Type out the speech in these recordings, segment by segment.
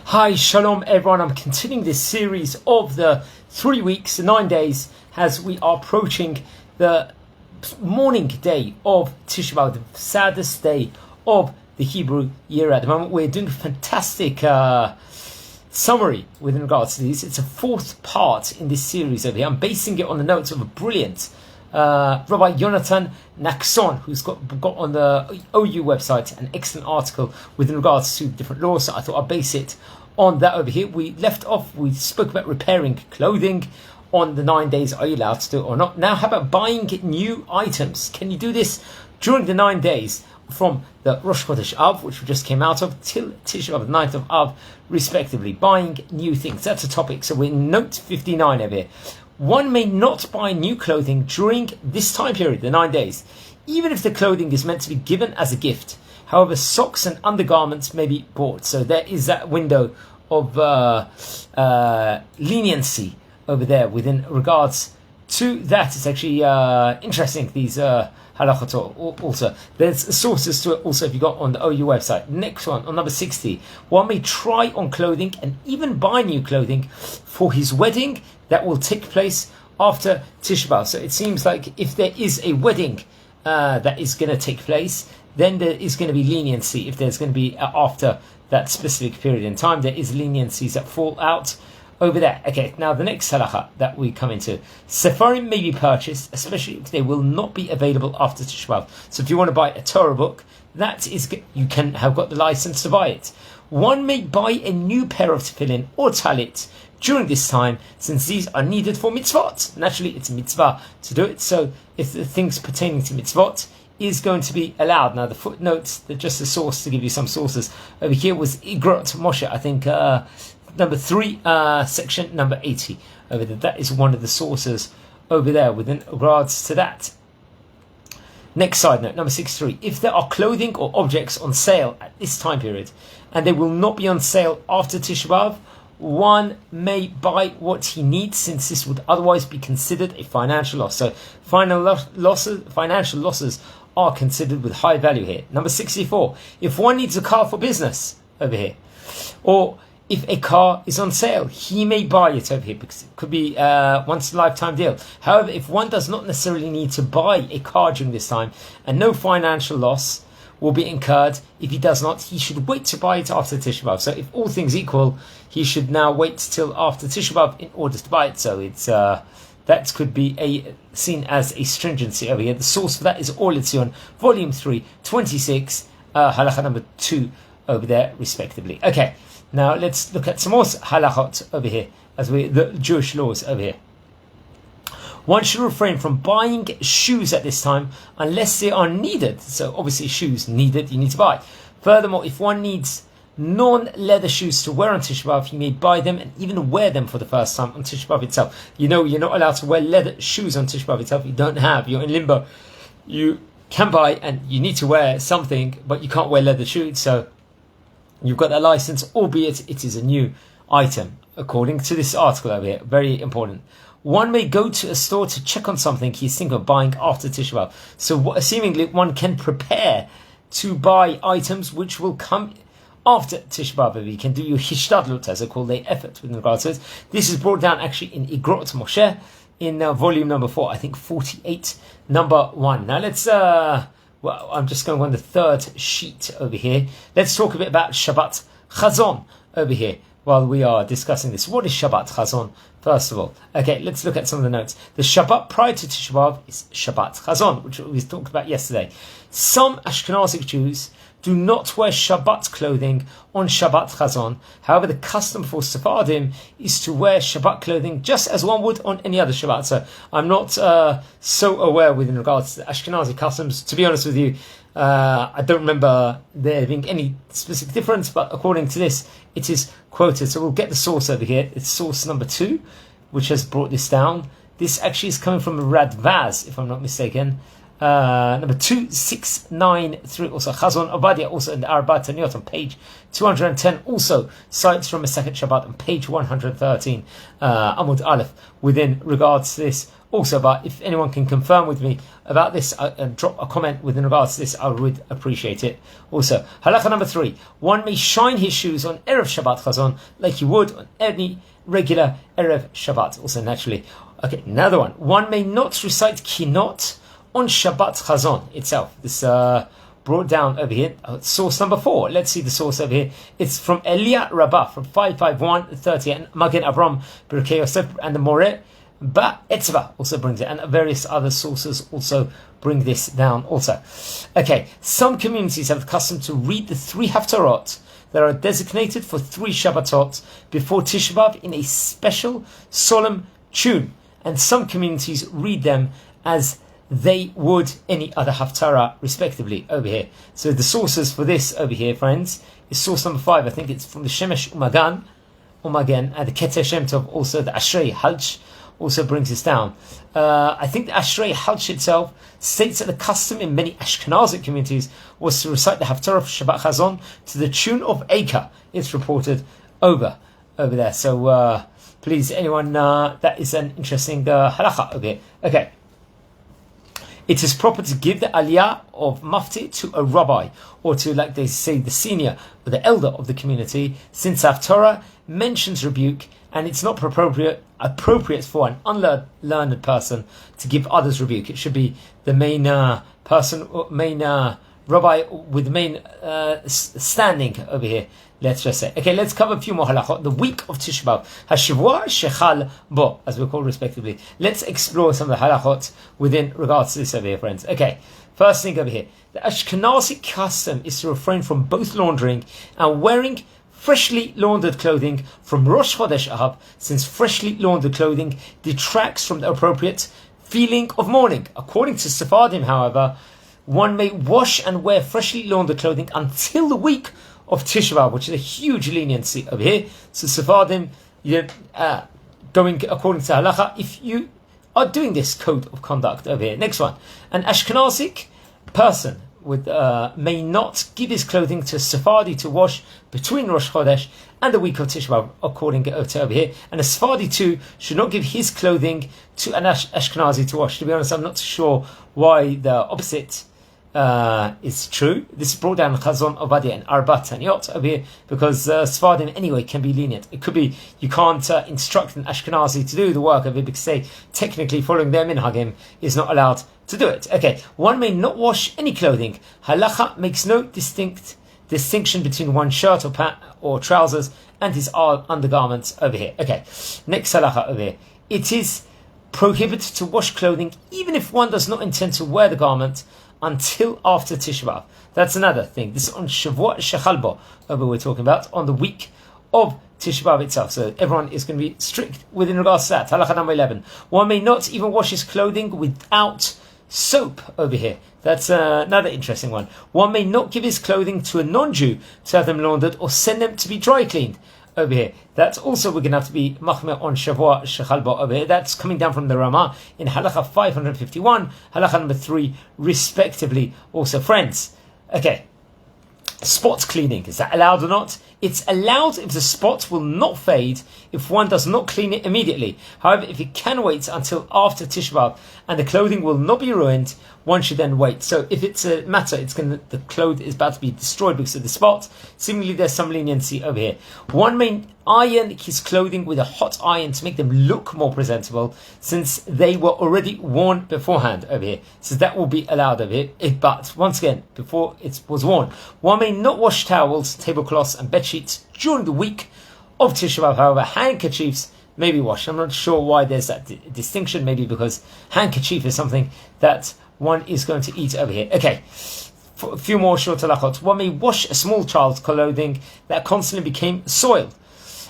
Hi, shalom everyone. I'm continuing this series of the 3 weeks, 9 days, as we are approaching the morning day of Tisha B'Av, the saddest day of the Hebrew year at the moment. We're doing a fantastic summary with regards to these. It's a fourth part in this series over here. I'm basing it on the notes of a brilliant Rabbi Yonatan Naxon, who's got on the OU website an excellent article with regards to different laws. So I thought I'd base it on that over here. We left off, we spoke about repairing clothing on the 9 days. Are you allowed to do it or not? Now, how about buying new items? Can you do this during the 9 days from the Rosh Chodesh Av, which we just came out of, till Tisha B'Av, the 9th of Av, respectively? Buying new things. That's a topic. So we're in note 59 over here. One may not buy new clothing during this time period, the 9 days, even if the clothing is meant to be given as a gift. However, socks and undergarments may be bought. So there is that window of leniency over there within regards to that. It's actually interesting, these Halachot also. There's sources to it also if you got on the OU website. Next one, on number 60. One may try on clothing and even buy new clothing for his wedding that will take place after Tisha B'Av. So it seems like if there is a wedding that is going to take place, then there is going to be leniency. If there's going to be after that specific period in time, there is leniencies that fall out over there. Okay, now the next halacha that we come into. Sefarim may be purchased, especially if they will not be available after Tisha B'Av. So if you want to buy a Torah book, that is, you can have got the license to buy it. One may buy a new pair of tefillin or talit during this time, since these are needed for mitzvot. Naturally, it's a mitzvah to do it. So if the things pertaining to mitzvot is going to be allowed. Now the footnotes, just a source to give you some sources over here, was Igrot Moshe, I think number 3, section number 80 over there. That is one of the sources over there within regards to that. Next side note, number 63. If there are clothing or objects on sale at this time period and they will not be on sale after Tisha B'Av, one may buy what he needs, since this would otherwise be considered a financial loss. So financial losses are considered with high value here. Number 64. If one needs a car for business over here, or if a car is on sale, he may buy it over here because it could be once in a lifetime deal. However, if one does not necessarily need to buy a car during this time and no financial loss will be incurred, if he does not, he should wait to buy it after Tisha B'Av. So if all things equal, he should now wait till after Tisha B'Av in order to buy it. So it's that could be seen as a stringency over here. The source for that is Or L'Tzion, volume 3, 26, halacha number 2 over there, respectively. Okay, now let's look at some more halachot over here, the Jewish laws over here. One should refrain from buying shoes at this time unless they are needed. So obviously shoes needed, you need to buy. Furthermore, if one needs non-leather shoes to wear on Tisha B'Av, he may buy them and even wear them for the first time on Tisha B'Av itself. You know, you're not allowed to wear leather shoes on Tisha B'Av itself. You're in limbo. You can buy and you need to wear something, but you can't wear leather shoes. So you've got that license, albeit it is a new item, according to this article over here. Very important. One may go to a store to check on something he's thinking of buying after Tisha B'Av. So seemingly one can prepare to buy items which will come after Tisha B'Av. You can do your hishtadlut, as they call the effort with regards to it. This is brought down actually in Igrot Moshe in volume number 4, I think 48, number 1. Now let's, I'm just going on the third sheet over here. Let's talk a bit about Shabbat Chazon over here while we are discussing this. What is Shabbat Chazon? First of all, okay, let's look at some of the notes. The Shabbat prior to Tisha B'Av is Shabbat Chazon, which we talked about yesterday. Some Ashkenazic Jews do not wear Shabbat clothing on Shabbat Chazon. However, the custom for Sephardim is to wear Shabbat clothing just as one would on any other Shabbat. So I'm not so aware with regards to the Ashkenazi customs. To be honest with you, I don't remember there being any specific difference, but according to this, it is quoted. So we'll get the source over here. It's source number 2, which has brought this down. This actually is coming from Radvaz, if I'm not mistaken. Number 2693, also Chazon Obadia, also in the Arba Taniot on page 210, also cites from a second Shabbat on page 113, Amud Aleph, within regards to this also. But if anyone can confirm with me about this and drop a comment with regards to this, I would appreciate it. Also, halacha number 3: one may shine his shoes on Erev Shabbat Chazon like you would on any regular Erev Shabbat. Also, naturally. Okay, another one: one may not recite Kinot on Shabbat Chazon itself. This brought down over here. Source number 4. Let's see the source over here. It's from Elia Rabbah from 551:30 and Magen Avram Birkei Yosef and the Moreh Ba Etzva also brings it, and various other sources also bring this down also. Okay, some communities have the custom to read the 3 Haftarot that are designated for 3 Shabbatot before Tisha B'Av in a special solemn tune, and some communities read them as they would any other Haftarah, respectively, over here. So the sources for this over here, friends, is source number 5. I think it's from the Shemesh Umagan, and the Keteh Shem Tov, also the Ashrei Halch, also brings this down. I think the Ashrei Halch itself states that the custom in many Ashkenazic communities was to recite the Haftarah of Shabbat Chazon to the tune of Eika. It's reported over there. So please, anyone, that is an interesting halacha over here. Okay. It is proper to give the aliyah of mufti to a rabbi, or to, like they say, the senior or the elder of the community, since Haftarah mentions rebuke, and it's not appropriate for an unlearned person to give others rebuke. It should be the main rabbi with the main standing over here. Let's just say. Okay, let's cover a few more halachot. The week of Tisha B'Av, Hashavua Shechal Bo, as we call respectively. Let's explore some of the halachot within regards to this over here, friends. Okay, first thing over here. The Ashkenazi custom is to refrain from both laundering and wearing freshly laundered clothing from Rosh Chodesh Av, since freshly laundered clothing detracts from the appropriate feeling of mourning. According to Sephardim, however, one may wash and wear freshly laundered clothing until the week of Tisha B'Av, which is a huge leniency over here. So Sephardim, going according to halacha, if you are doing this code of conduct over here. Next one, an Ashkenazic person may not give his clothing to a Sephardi to wash between Rosh Chodesh and the week of Tisha B'Av, according to over here. And a Sephardi too should not give his clothing to an Ashkenazi to wash. To be honest, I'm not sure why the opposite is true. This is brought down Chazon Ovadia and Arbat and Yot over here, because Sephardim anyway can be lenient. It could be you can't instruct an Ashkenazi to do the work of it, because say technically following their minhagim is not allowed to do it. Okay, one may not wash any clothing. Halacha makes no distinction between one shirt or trousers and his undergarments over here. Okay, next halacha over here. It is prohibited to wash clothing even if one does not intend to wear the garment until after Tisha B'Av. That's another thing. This is on Shavuot Shechal Bo, we're talking about on the week of Tisha B'Av itself. So everyone is going to be strict within regards to that. Halacha number 11. One may not even wash his clothing without soap over here. That's another interesting one. One may not give his clothing to a non-Jew to have them laundered or send them to be dry cleaned over here. That's also, we're going to have to be machmir on Shavuot Shechal Bo over here. That's coming down from the Ramah in halacha 551, halacha number 3, respectively. Also, friends. Okay. Spot cleaning, is that allowed or not? It's allowed if the spot will not fade if one does not clean it immediately. However, if it can wait until after Tisha B'Av and the clothing will not be ruined, one should then wait. So if it's a matter, the clothes is about to be destroyed because of the spot. Seemingly there's some leniency over here. One may iron his clothing with a hot iron to make them look more presentable, since they were already worn beforehand over here. So that will be allowed over here. But once again, before it was worn, one may not wash towels, tablecloths and bedsheets during the week of Tisha B'Av. However, handkerchiefs may be washed. I'm not sure why there's that distinction. Maybe because handkerchief is something that one is going to eat over here. Okay, for a few more short halachot. One may wash a small child's clothing that constantly became soiled.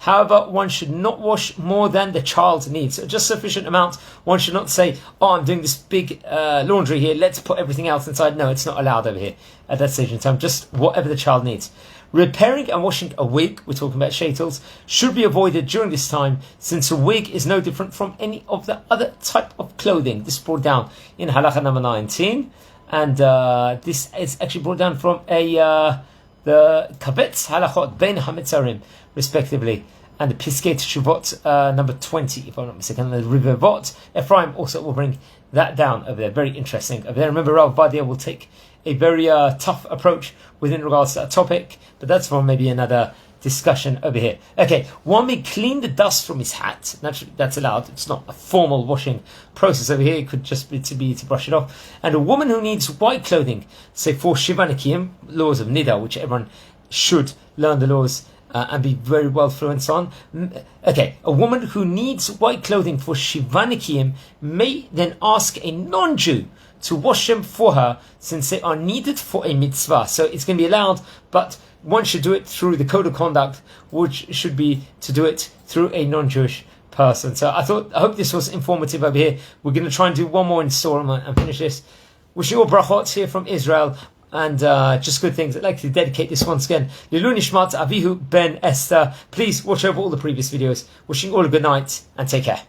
However, one should not wash more than the child needs. So just sufficient amount. One should not say, oh, I'm doing this big laundry here, let's put everything else inside. No, it's not allowed over here at that stage in time. Just whatever the child needs. Repairing and washing a wig, we're talking about shaitels, should be avoided during this time, since a wig is no different from any of the other type of clothing. This is brought down in halacha number 19. And this is actually brought down from the Kavetz Halachot Ben Hametzarim, respectively. and the Piskei Teshuvot number 20, if I'm not mistaken, the Rivavot. Ephraim also will bring that down over there. Very interesting over there. Remember, Rav Badia will take a very tough approach within regards to that topic, but that's for maybe another discussion over here. Okay, one may clean the dust from his hat. Naturally, that's allowed. It's not a formal washing process over here. It could just be to brush it off. And a woman who needs white clothing, say for Shiva Nekiim, laws of Nida, which everyone should learn the laws and be very well fluent on. Okay, a woman who needs white clothing for Shiva Nekiim may then ask a non-Jew to wash them for her, since they are needed for a mitzvah. So it's going to be allowed, but one should do it through the code of conduct, which should be to do it through a non-Jewish person. So I hope this was informative over here. We're going to try and do one more installment and finish this. Wishing you all brachot here from Israel, and just good things. I'd like to dedicate this once again. Lilu Nishmat Avihu Ben Esther. Please watch over all the previous videos. Wishing you all a good night and take care.